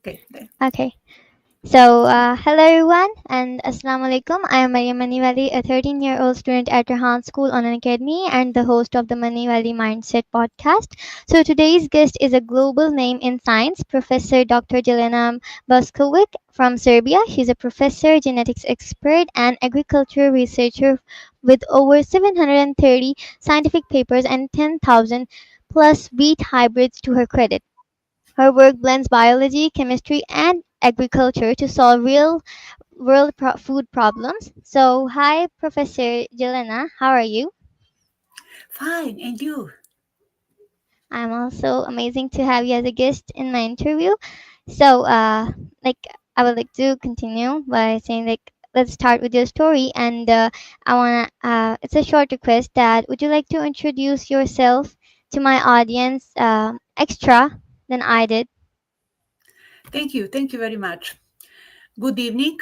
Okay. Then. Okay. So, hello everyone and Assalamu alaikum. I am Mariam MoneyWali, a 13-year-old student at Rehan School on an academy and the host of the MoneyWali Mindset podcast. So, today's guest is a global name in science, Professor Dr. Jelena Bošković from Serbia. She's a professor, genetics expert, and agriculture researcher with over 730 scientific papers and 10,000 plus wheat hybrids to her credit. Her work blends biology, chemistry, and agriculture to solve real world food problems. So, hi, Professor Jelena. How are you? Fine. And you? I'm also amazing to have you as a guest in my interview. So, like, I would like to continue by saying, let's start with your story. And it's a short request that would you like to introduce yourself to my audience extra than I did? Thank you. Thank you very much. Good evening.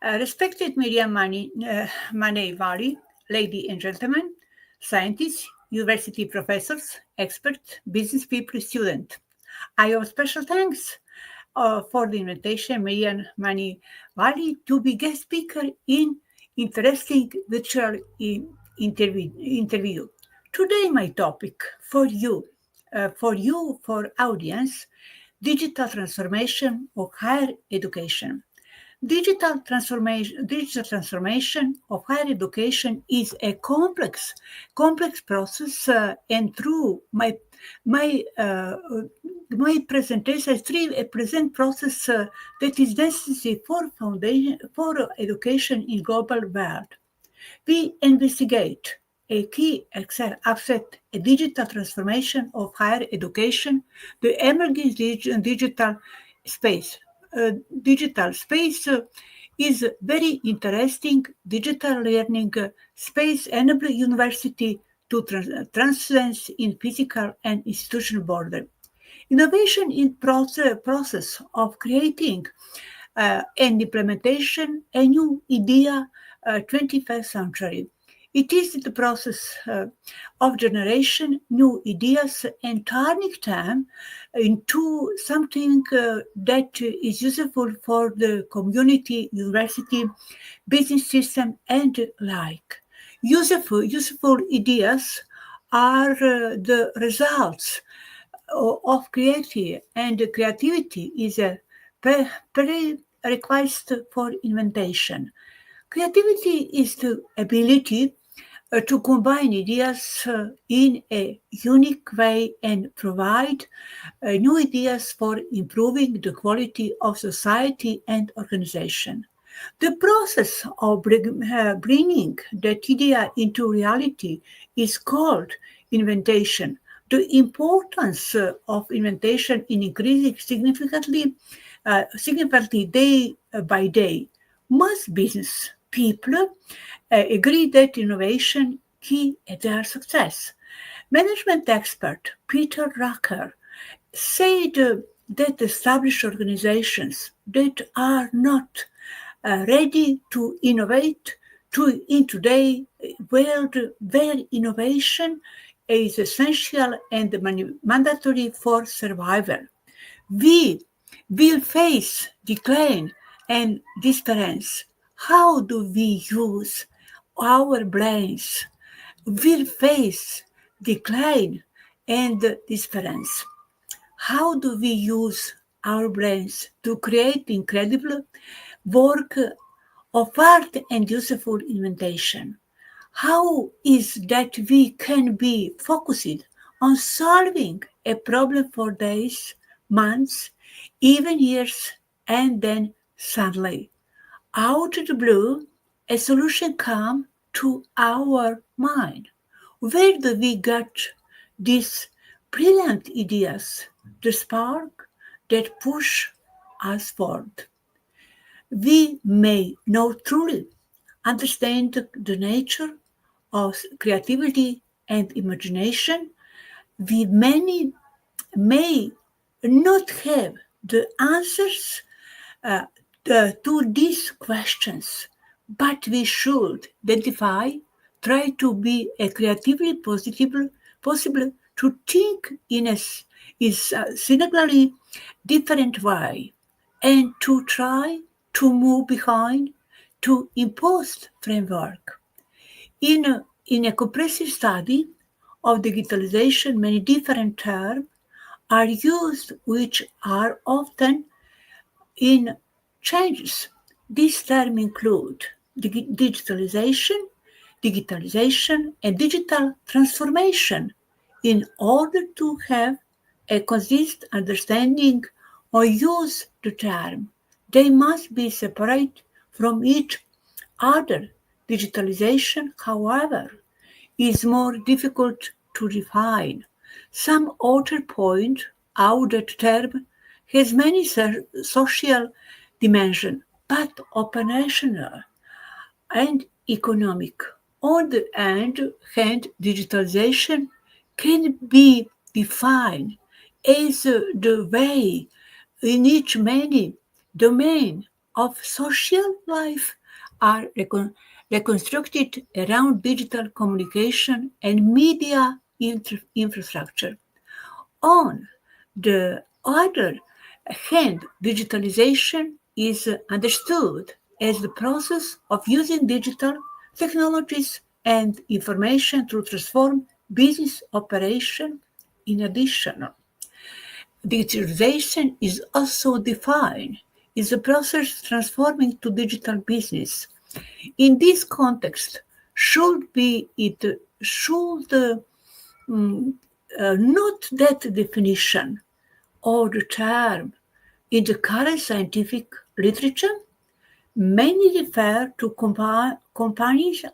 Respected Mariam MoneyWali, ladies and gentlemen, scientists, university professors, experts, business people, students. I owe special thanks for the invitation, Mariam MoneyWali, to be guest speaker in interesting virtual interview. Today, my topic for audience, digital transformation of higher education. Digital transformation of higher education is a complex process, and through my uh, my presentation, I present process that is necessary for foundation for education in global world. We investigate a key aspect, a digital transformation of higher education, the emerging digital space. Digital space is very interesting. Digital learning space enable university to transcend in physical and institutional border. Innovation in process of creating and implementation a new idea 21st century. It is the process of generation new ideas and turning them into something that is useful for the community, university, business system, and like. Useful ideas are the results of creativity, and creativity is a prerequisite for invention. Creativity is the ability to combine ideas in a unique way and provide new ideas for improving the quality of society and organization. The process of bringing that idea into reality is called invention. The importance of invention is increasing significantly day by day. Most business people agree that innovation key to their success. Management expert Peter Rucker said that established organizations that are not ready to innovate in today's world where innovation is essential and mandatory for survival. We will face decline and disappearance. How do we use our brains? Will face decline and disappearance. How do we use our brains to create incredible work of art and useful invention? How is that we can be focused on solving a problem for days, months, even years, and then suddenly, out of the blue, a solution comes to our mind. Where do we get these brilliant ideas, the spark that push us forward? We may not truly understand the nature of creativity and imagination. We may not have the answers uh, to these questions, but we should identify, try to be a creatively possible to think is signally different way, and to try to move behind to imposed framework. In a comprehensive study of digitalization, many different terms are used which are often in changes. These terms include digitalization, and digital transformation. In order to have a consistent understanding or use the term, they must be separate from each other. Digitalization, however, is more difficult to define. Some authors point out that the term has many social dimensions, but operational and economic. On the other hand, digitalization can be defined as the way in which many domains of social life are reconstructed around digital communication and media infrastructure. On the other hand, digitalization is understood as the process of using digital technologies and information to transform business operation. In addition, digitalization is also defined as a process transforming to digital business. In this context, should not that definition or the term in the current scientific literature? Many refer to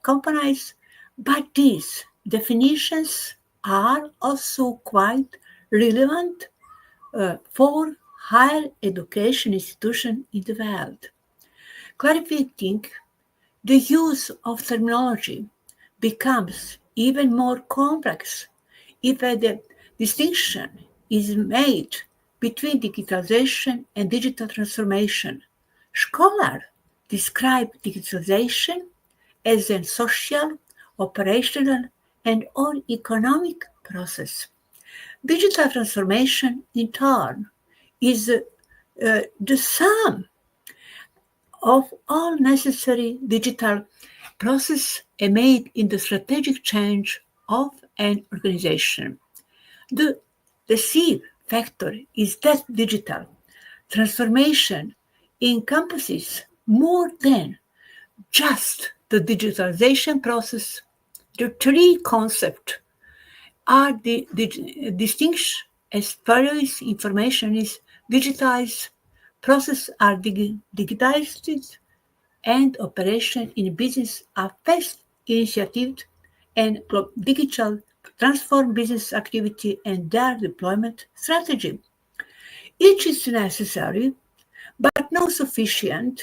companies, but these definitions are also quite relevant for higher education institutions in the world. Clarifying the use of terminology becomes even more complex if a distinction is made between digitalization and digital transformation. Scholars describe digitalization as a social, operational, and/or economic process. Digital transformation, in turn, is the sum of all necessary digital process made in the strategic change of an organization. The decisive factor is that digital transformation encompasses more than just the digitalization process. The three concepts are distinct as far as information is digitized, processes are digitized, and operation in business are fast initiatives and digital transform business activity and their deployment strategy. Each is necessary but not sufficient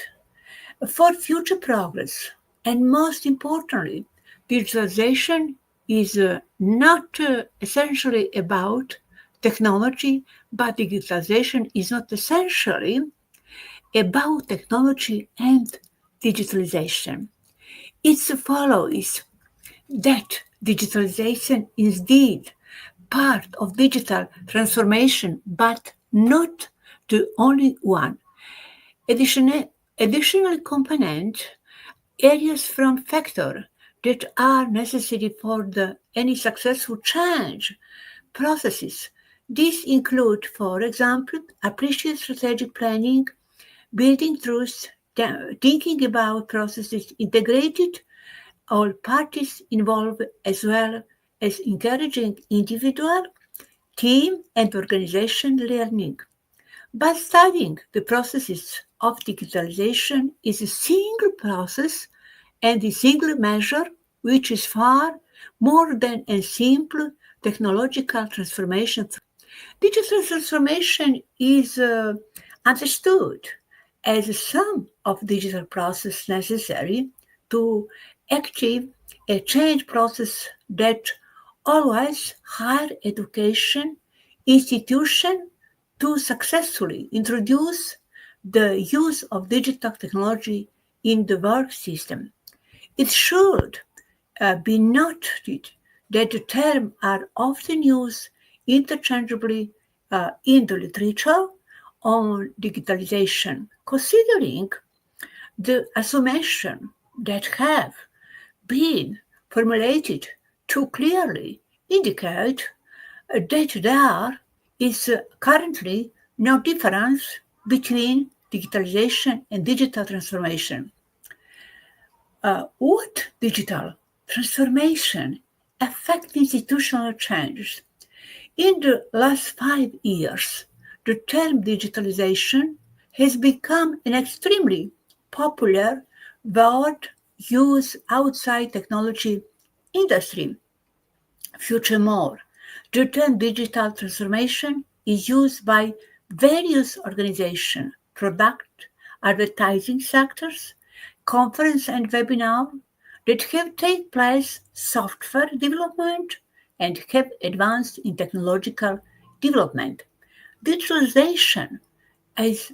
for future progress. And most importantly, digitalization is not essentially about technology, but digitalization is not essentially about technology and digitalization. It follows that digitalization is indeed part of digital transformation, but not the only one. Additional component areas from factors that are necessary for any successful change processes. These include, for example, appreciate strategic planning, building trust, thinking about processes integrated, all parties involved, as well as encouraging individual, team, and organization learning. By studying the processes of digitalization is a single process and a single measure, which is far more than a simple technological transformation. Digital transformation is understood as a sum of digital processes necessary to achieve a change process that allows higher education institution to successfully introduce the use of digital technology in the work system. It should be noted that the terms are often used interchangeably in the literature on digitalization, considering the assumption that have been formulated too clearly indicate that there is currently no difference between digitalization and digital transformation. What digital transformation affect institutional change? In the last 5 years, the term digitalization has become an extremely popular word used outside technology industry. Furthermore, the term digital transformation is used by various organizations, product, advertising sectors, conference and webinar that have taken place software development and have advanced in technological development. Digitalization as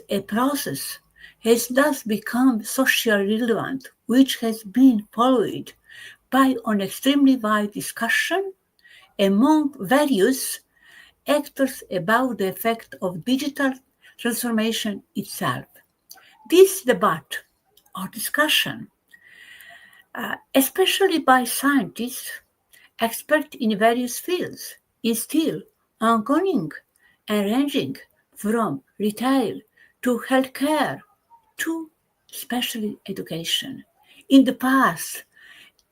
a process has thus become socially relevant, which has been followed by an extremely wide discussion among various actors about the effect of digital transformation itself. This debate or discussion, especially by scientists, experts in various fields, is still ongoing and ranging from retail to healthcare to especially education. In the past,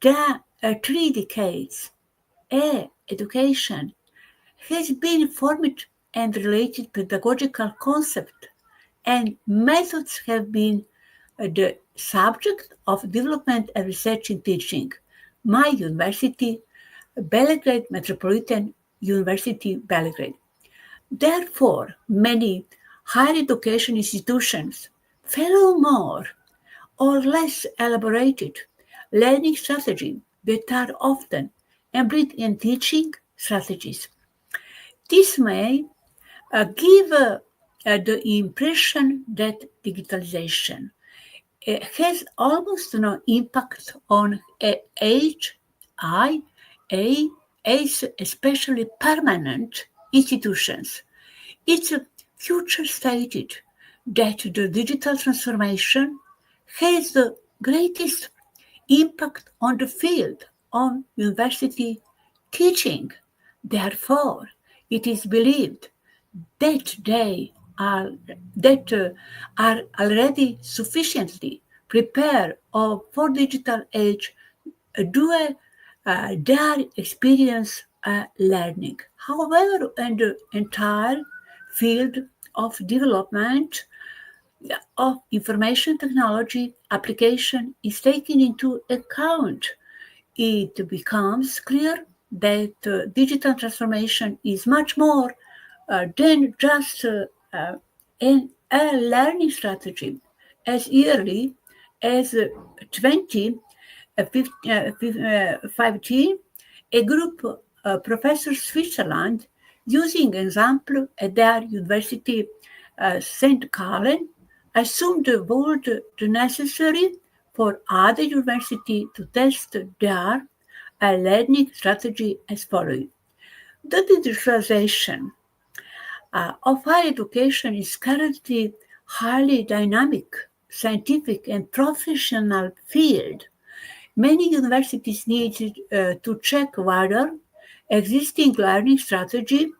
the 3 decades, education has been formed and related pedagogical concepts and methods have been the subject of development and research in teaching. My university, Belgrade Metropolitan University, Belgrade. Therefore, many higher education institutions follow more or less elaborated learning strategies that are often embedded in teaching strategies. This may give the impression that digitalization has almost no impact on age, as especially permanent institutions. It's future stated that the digital transformation has the greatest impact on the field on university teaching. Therefore, it is believed that they are already sufficiently prepared for digital age due their experience learning. However, in the entire field of development of information technology application is taken into account, it becomes clear that digital transformation is much more than just a learning strategy. As early as 2015, a group of professors Switzerland, using example at their university St. Gallen, assumed the world the necessary for other university to test their learning strategy as follows. The digitalization of higher education is currently highly dynamic, scientific and professional field. Many universities need to check whether existing learning strategy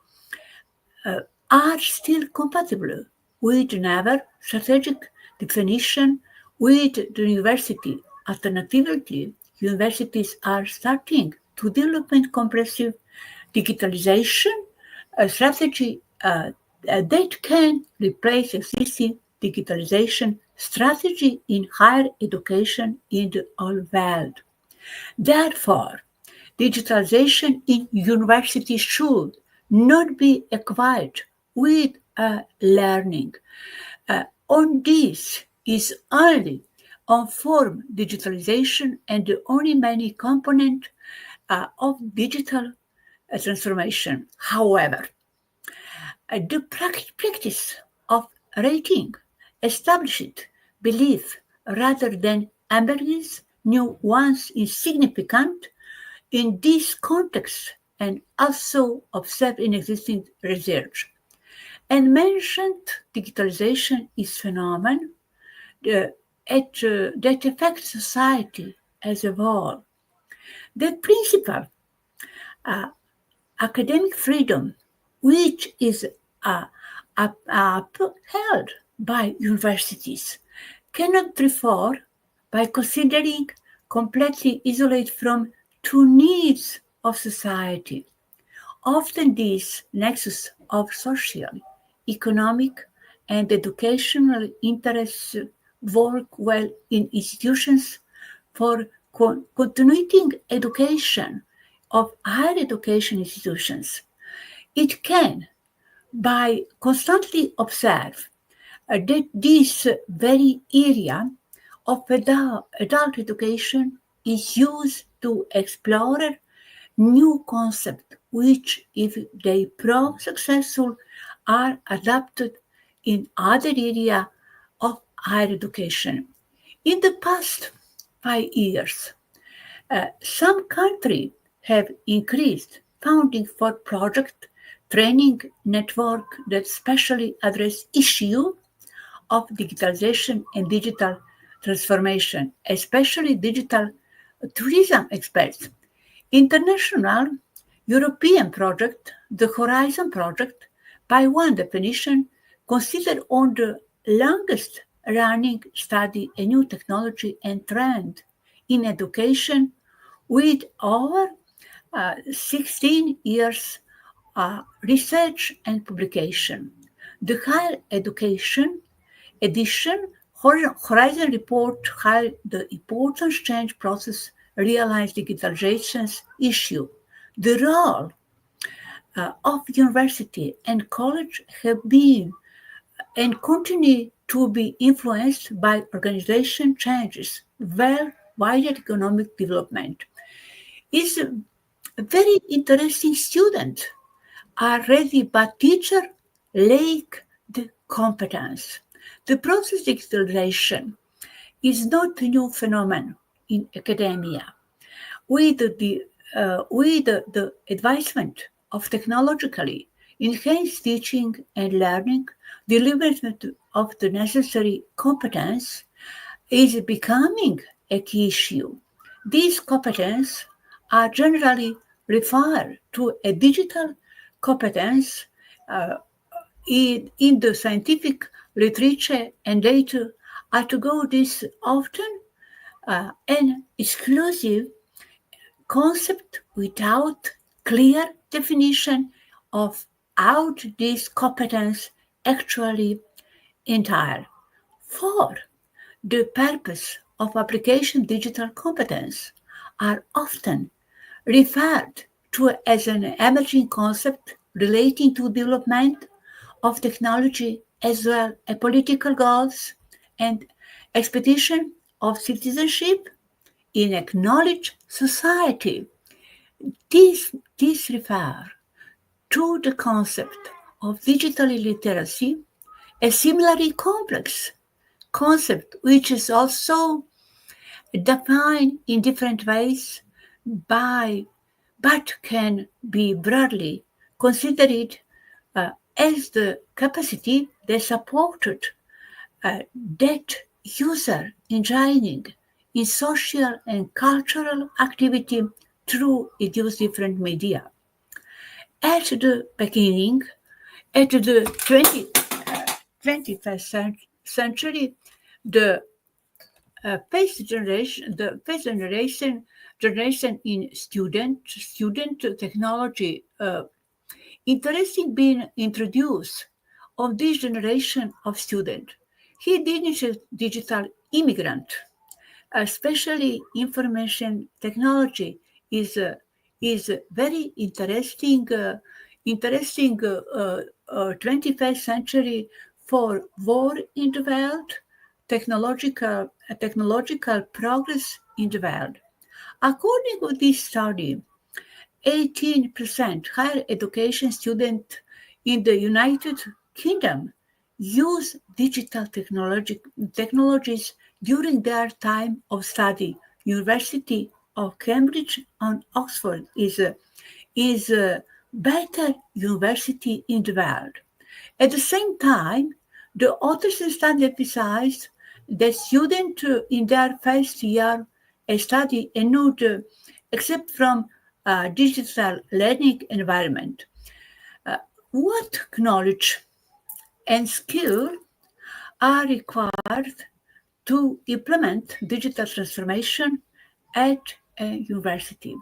are still compatible with never strategic definition with the university. Alternatively, universities are starting to develop comprehensive digitalization strategy that can replace existing digitalization strategy in higher education in the whole world. Therefore, digitalization in universities should not be equated with learning. On this is only on form digitalization and the only many component of digital transformation. However, the practice of rating established belief rather than embrace new ones is significant in this context and also observed in existing research. And mentioned digitalization is phenomenon that affects society as a whole. The principle, academic freedom, which is upheld by universities, cannot prefer by considering completely isolated from two needs of society. Often these nexus of social, economic, and educational interests work well in institutions for continuing education of higher education institutions. It can, by constantly observe that this very area of adult education is used to explore new concepts which, if they prove successful, are adapted in other areas of higher education. In the past 5 years, some countries have increased funding for project training network that specially address issue of digitalization and digital transformation, especially digital tourism experts. International European project, the Horizon project, by one definition, considered on the longest running study a new technology and trend in education with over 16 years research and publication. The higher education edition Horizon report highlighted the important change process realized digitalization's issue. The role of university and college have been and continue to be influenced by organization changes, wider economic development. Is a very interesting student are ready, but teacher lack the competence. The process digitalization is not a new phenomenon in academia. With the advancement of technologically enhanced teaching and learning, the development of the necessary competence is becoming a key issue. These competences are generally referred to a digital competence in the scientific literature and data are to go this often an exclusive concept without clear definition of how this competence actually entail. For the purpose of application digital competence are often referred to as an emerging concept relating to development of technology as well as political goals and expectation of citizenship in acknowledged society. This refers to the concept of digital literacy, a similarly complex concept which is also defined in different ways but can be broadly considered as the capacity that supported that user enjoying in social and cultural activity through its different media. At the beginning, at the 21st century, the first generation in student technology interesting being introduced of this generation of student. He digital immigrant, especially information technology is very interesting 21st century for war in the world, technological progress in the world. According to this study, 18% higher education students in the United Kingdom use digital technologies during their time of study. University of Cambridge and Oxford is is a better university in the world. At the same time, the authors and study emphasize that students in their first year study a not except from a digital learning environment. What knowledge and skill are required to implement digital transformation at a university?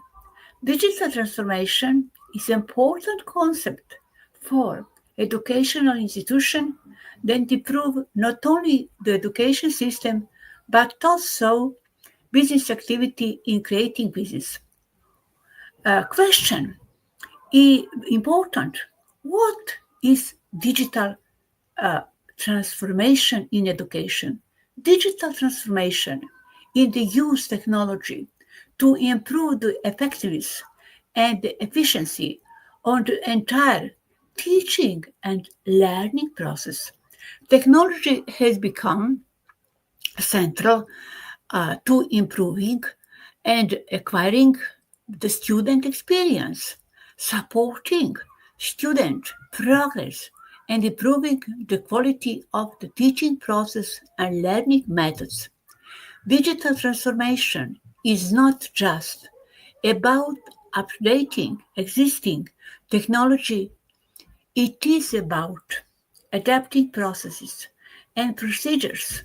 Digital transformation is an important concept for educational institutions that improve not only the education system but also business activity in creating business. Question is important. What is digital transformation in education? Digital transformation in the use technology to improve the effectiveness and the efficiency on the entire teaching and learning process. Technology has become central to improving and acquiring the student experience, supporting student progress, and improving the quality of the teaching process and learning methods. Digital transformation is not just about updating existing technology, it is about adapting processes and procedures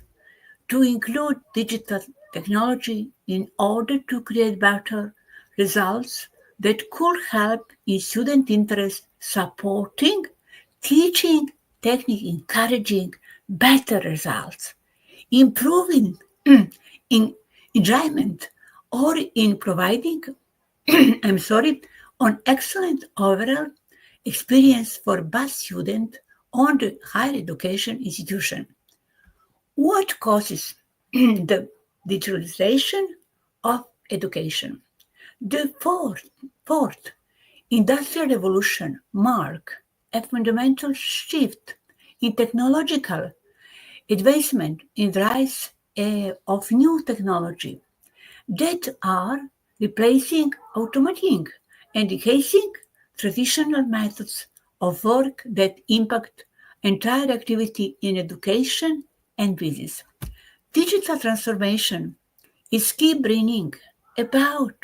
to include digital technology in order to create better results that could help in student interest, supporting teaching technique, encouraging better results, improving in enjoyment, or in providing I'm sorry, an excellent overall experience for both student and the higher education institution. What causes the digitalization of education? The fourth industrial revolution marked a fundamental shift in technological advancement in the rise of new technology that are replacing, automating, and enhancing traditional methods of work that impact entire activity in education and business. Digital transformation is key bringing about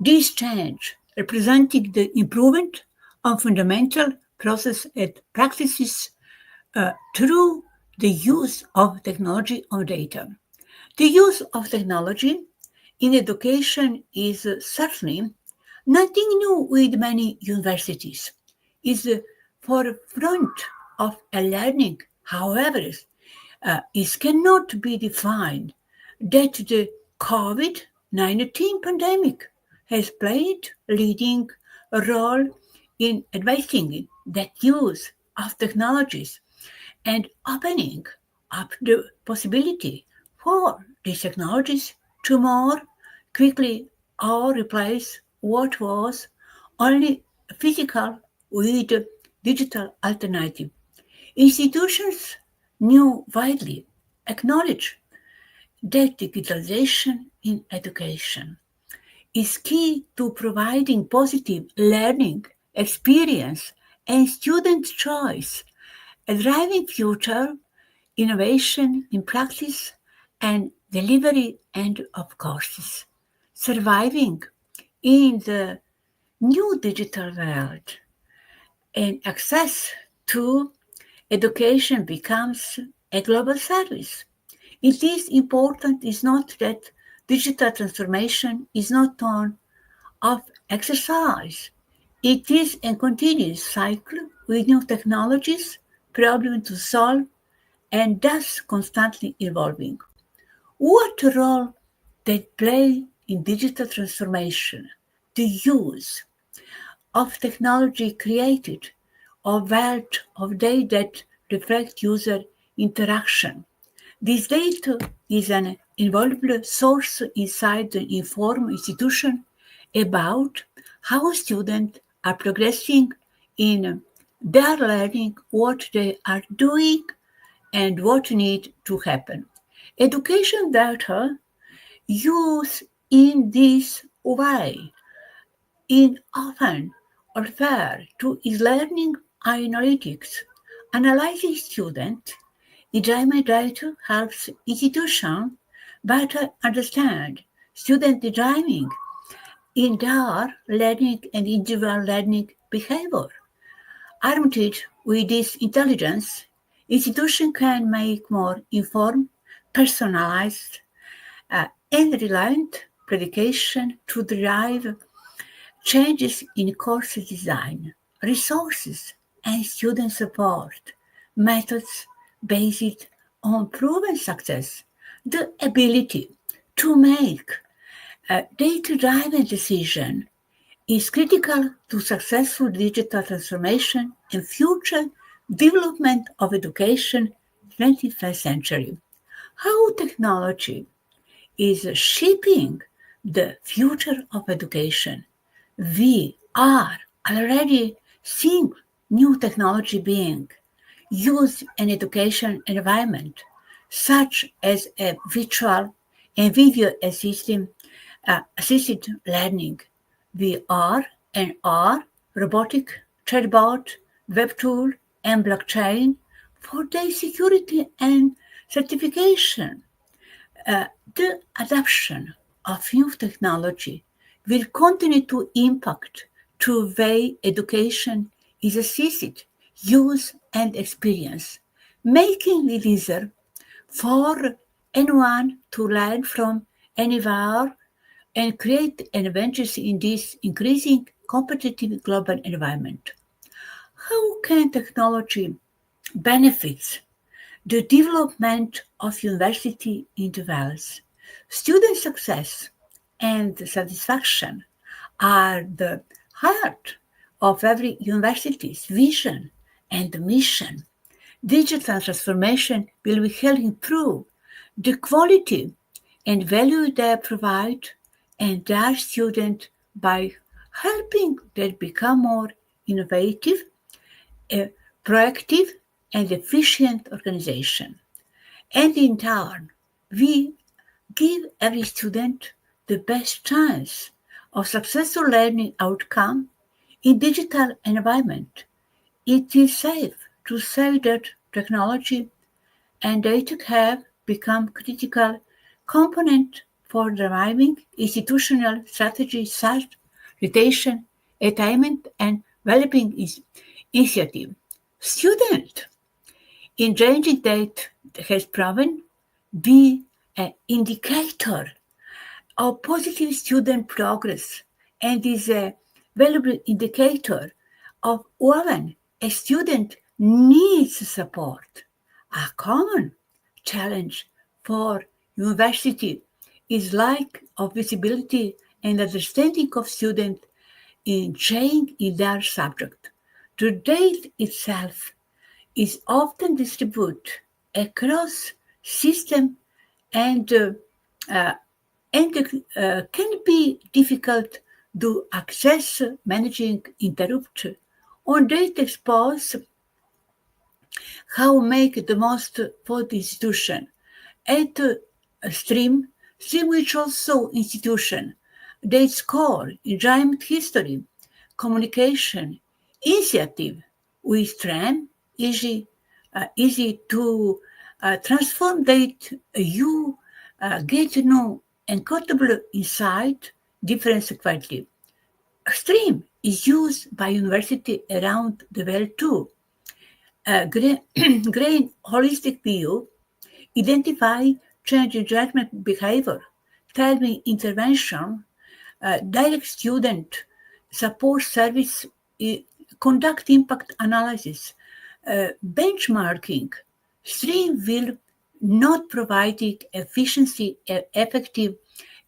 this change, representing the improvement of fundamental process and practices through the use of technology or data. The use of technology in education is certainly nothing new with many universities. It's the forefront of a learning. However, it cannot be defined that the COVID-19 pandemic has played a leading role in advancing that use of technologies and opening up the possibility for these technologies to more quickly or replace what was only physical with digital alternative. Institutions knew widely acknowledge that digitalization in education is key to providing positive learning experience and student choice, a driving future innovation in practice and delivery and of courses, surviving in the new digital world and access to education becomes a global service. It is important is not that digital transformation is not on of exercise. It is a continuous cycle with new technologies, problems to solve, and thus constantly evolving. What role they play in digital transformation? The use of technology created a wealth of data that reflect user interaction. This data is an invaluable source inside the informed institution about how students are progressing in their learning, what they are doing, and what needs to happen. Education data used in this way in often refer to e-learning analytics, analyzing student engagement data helps institutions better understand student engagement in their learning and individual learning behavior. Armed with this intelligence, institutions can make more informed, personalized, and reliant prediction to drive changes in course design, resources, and student support, methods based on proven success, the ability to make a data-driven decision is critical to successful digital transformation and future development of education in the 21st century. How technology is shaping the future of education. We are already seeing new technology being used in education environment, such as a virtual and video assisted learning, VR and R, robotic, chatbot, web tool, and blockchain for their security and certification. The adoption of new technology will continue to impact the way education is assessed, used, and experienced, making it easier for anyone to learn from anywhere and create adventures in this increasing competitive global environment. How can technology benefit the development of university individuals? Student success and satisfaction are the heart of every university's vision and mission. Digital transformation will help improve the quality and value they provide and their students by helping them become more innovative, proactive, and efficient organization. And in turn, we give every student the best chance of successful learning outcome in digital environment. It is safe to say that technology and data have become critical component for driving institutional strategy such retention, attainment, and well-being initiative. Student engaging data has proven be an indicator of positive student progress and is a valuable indicator of when a student needs support. A common challenge for university is lack of visibility and understanding of students in change in their subject. The data itself is often distributed across system and uh, can be difficult to access managing interrupt on data expose how make the most for the institution at stream which also institution they score giant history communication initiative with stream easy to transform that you get to know encodable insight difference quickly. Stream is used by university around the world too. Grain holistic view identify change in judgment behavior, timely intervention, direct student support service, conduct impact analysis, benchmarking. Stream will not providing efficiency effective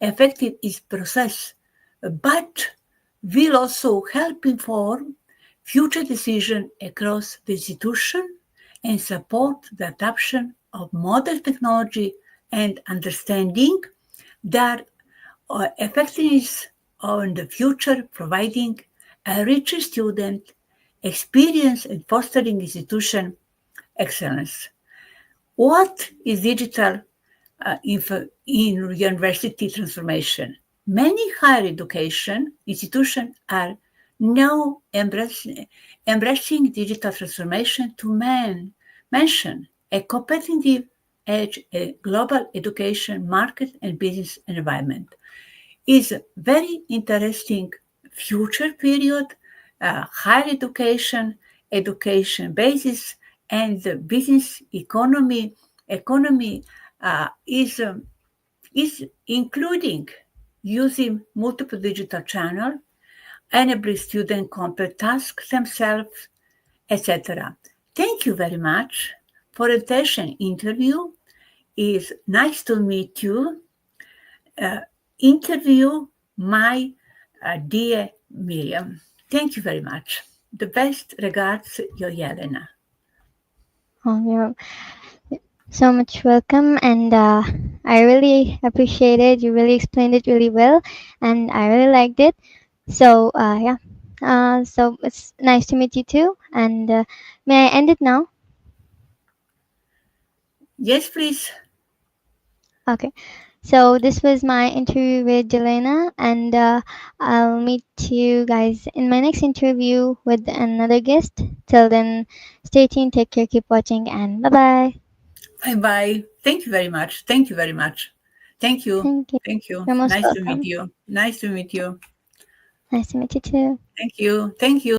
is process, but will also help inform future decision across the institution and support the adoption of modern technology and understanding their effectiveness on the future, providing a richer student experience and fostering institution excellence. What is digital in university transformation? Many higher education institutions are Now, embracing digital transformation to mention a competitive edge, a global education market and business environment is very interesting future period, higher education basis, and the business economy is including using multiple digital channels, enabling students complete tasks themselves, etc. Thank you very much for attention. Interview is nice to meet you. Interview my dear Miriam. Thank you very much. The best regards, your Jelena. Oh, you're so much welcome, and I really appreciate it. You really explained it really well, and I really liked it. So yeah, so it's nice to meet you too. And may I end it now? Yes, please. Okay. So this was my interview with Jelena, and I'll meet you guys in my next interview with another guest. Till then, stay tuned, take care, keep watching, and bye bye. Bye-bye. Thank you very much. Thank you very much. Thank you. Thank you. Thank you. You're most Nice to meet welcome. you. Nice to meet you. Nice to meet you too. Thank you. Thank you.